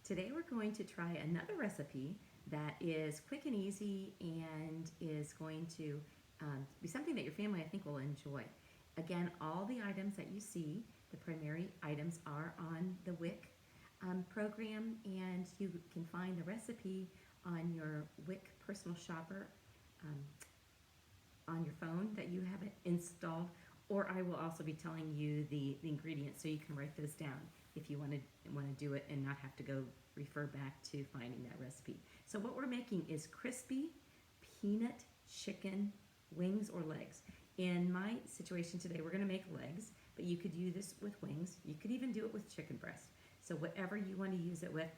Today we're going to try another recipe that is quick and easy and is going to be something that your family, I think, will enjoy. Again, all the items that you see, the primary items, are on the WIC program, and you can find the recipe on your WIC personal shopper on your phone that you have it installed, or I will also be telling you the ingredients so you can write those down if you want to do it and not have to go refer back to finding that recipe. So what we're making is crispy peanut chicken wings or legs. In my situation today, we're going to make legs, but you could do this with wings. You could even do it with chicken breast. So whatever you want to use it with.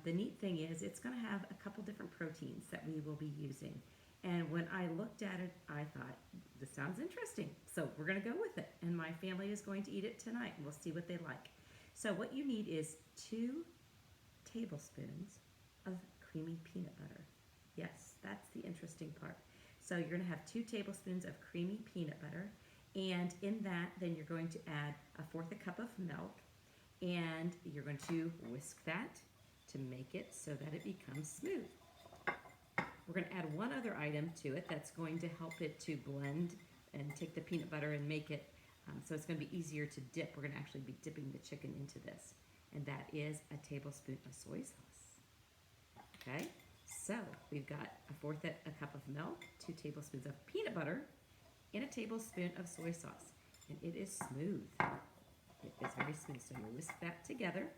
The neat thing is it's going to have a couple different proteins that we will be using. And when I looked at it, I thought, this sounds interesting. So we're going to go with it. And my family is going to eat it tonight. We'll see what they like. So what you need is 2 tablespoons of creamy peanut butter. Yes, that's the interesting part. So you're going to have 2 tablespoons of creamy peanut butter. And in that, then you're going to add 1/4 cup of milk. And you're going to whisk that to make it so that it becomes smooth. We're going to add one other item to it that's going to help it to blend and take the peanut butter and make it so it's going to be easier to dip. We're going to actually be dipping the chicken into this, and that is a tablespoon of soy sauce. Okay, so we've got 1/4 cup of milk, 2 tablespoons of peanut butter, and a tablespoon of soy sauce, and it is smooth. It is very smooth, so you whisk that together.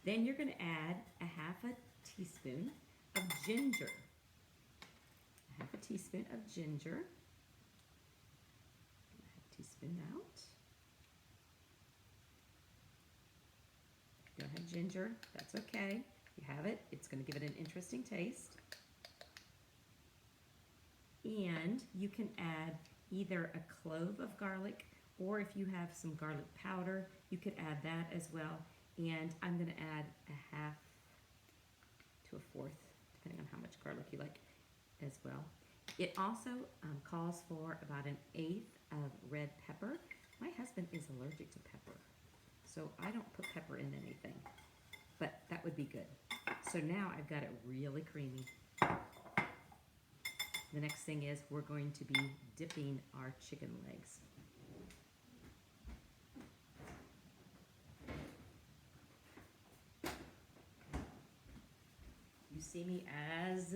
Then you're going to add 1/2 teaspoon of ginger. 1/2 teaspoon of ginger. 1/2 teaspoon out. If you don't have ginger, that's okay. If you have it, it's going to give it an interesting taste. And you can add either a clove of garlic, or if you have some garlic powder, you could add that as well. And I'm going to add 1/2 to 1/4, depending on how much garlic you like as well. It also calls for about 1/8 of red pepper. My husband is allergic to pepper, so I don't put pepper in anything, but that would be good. So now I've got it really creamy. The next thing is we're going to be dipping our chicken legs. You see me as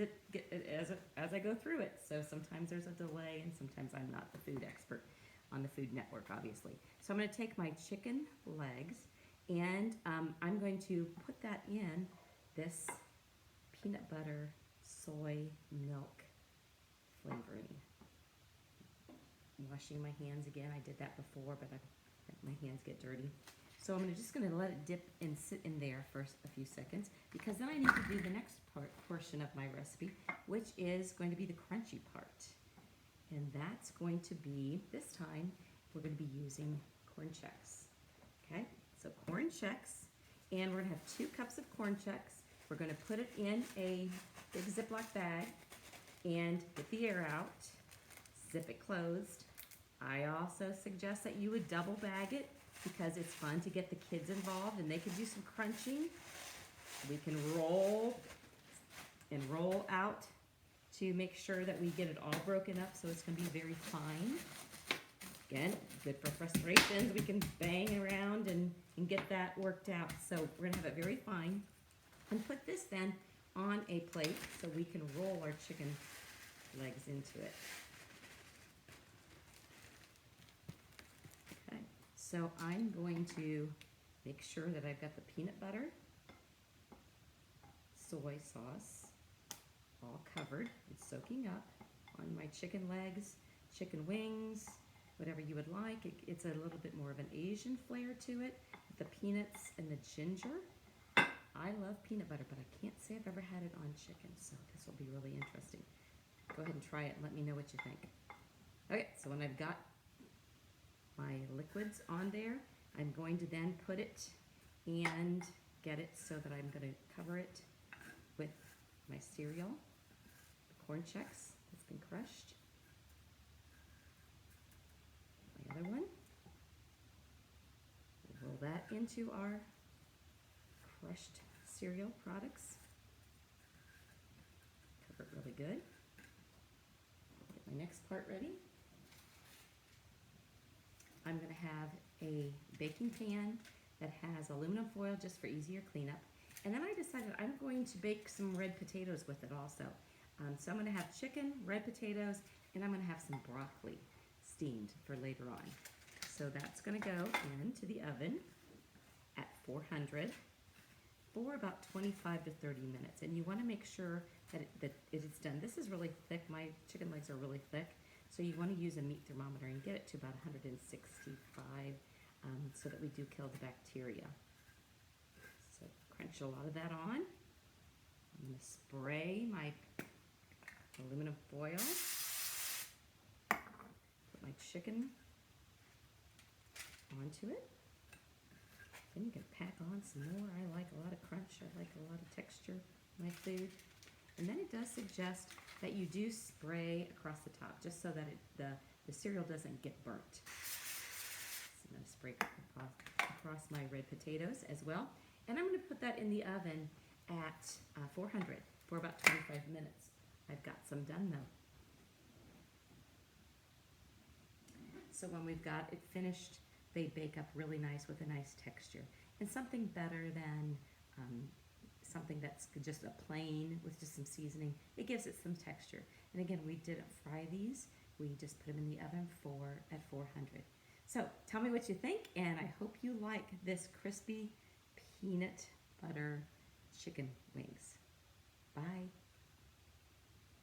I go through it. So sometimes there's a delay, and sometimes I'm not the food expert on the Food Network, obviously. So I'm going to take my chicken legs, and I'm going to put that in this peanut butter soy milk flavoring. Washing my hands again. I did that before, but my hands get dirty. So I'm just going to let it dip and sit in there for a few seconds, because then I need to do the next portion of my recipe, which is going to be the crunchy part. And that's going to be, this time, we're going to be using corn checks. Okay, so corn checks, and we're going to have 2 cups of corn checks. We're going to put it in a big Ziploc bag and get the air out, zip it closed. I also suggest that you would double bag it, because it's fun to get the kids involved and they can do some crunching. We can roll and roll out to make sure that we get it all broken up, so it's going to be very fine. Again, good for frustrations. We can bang around and get that worked out. So we're going to have it very fine. And put this then on a plate so we can roll our chicken legs into it. So I'm going to make sure that I've got the peanut butter, soy sauce, all covered and soaking up on my chicken legs, chicken wings, whatever you would like. It's a little bit more of an Asian flair to it, with the peanuts and the ginger. I love peanut butter, but I can't say I've ever had it on chicken, so this will be really interesting. Go ahead and try it and let me know what you think. Okay, so when I've got my liquids on there, I'm going to then put it and get it so that I'm going to cover it with my cereal, the corn checks that's been crushed, my other one. We'll roll that into our crushed cereal products. Cover it really good. Get my next part ready. I'm going to have a baking pan that has aluminum foil just for easier cleanup. And then I decided I'm going to bake some red potatoes with it also. So I'm going to have chicken, red potatoes, and I'm going to have some broccoli steamed for later on. So that's going to go into the oven at 400 for about 25 to 30 minutes. And you want to make sure that it is done. This is really thick. My chicken legs are really thick. So you want to use a meat thermometer and get it to about 165 so that we do kill the bacteria. So crunch a lot of that on. I'm going to spray my aluminum foil. Put my chicken onto it. Then you can pack on some more. I like a lot of crunch. I like a lot of texture in my food. And then it does suggest that you do spray across the top just so that the cereal doesn't get burnt. So I'm going to spray across my red potatoes as well. And I'm going to put that in the oven at 400 for about 25 minutes. I've got some done though. So when we've got it finished, they bake up really nice with a nice texture. And something better than something that's just a plain with just some seasoning. It gives it some texture. And again, we didn't fry these. We just put them in the oven at 400. So tell me what you think, and I hope you like this crispy peanut butter chicken wings. Bye.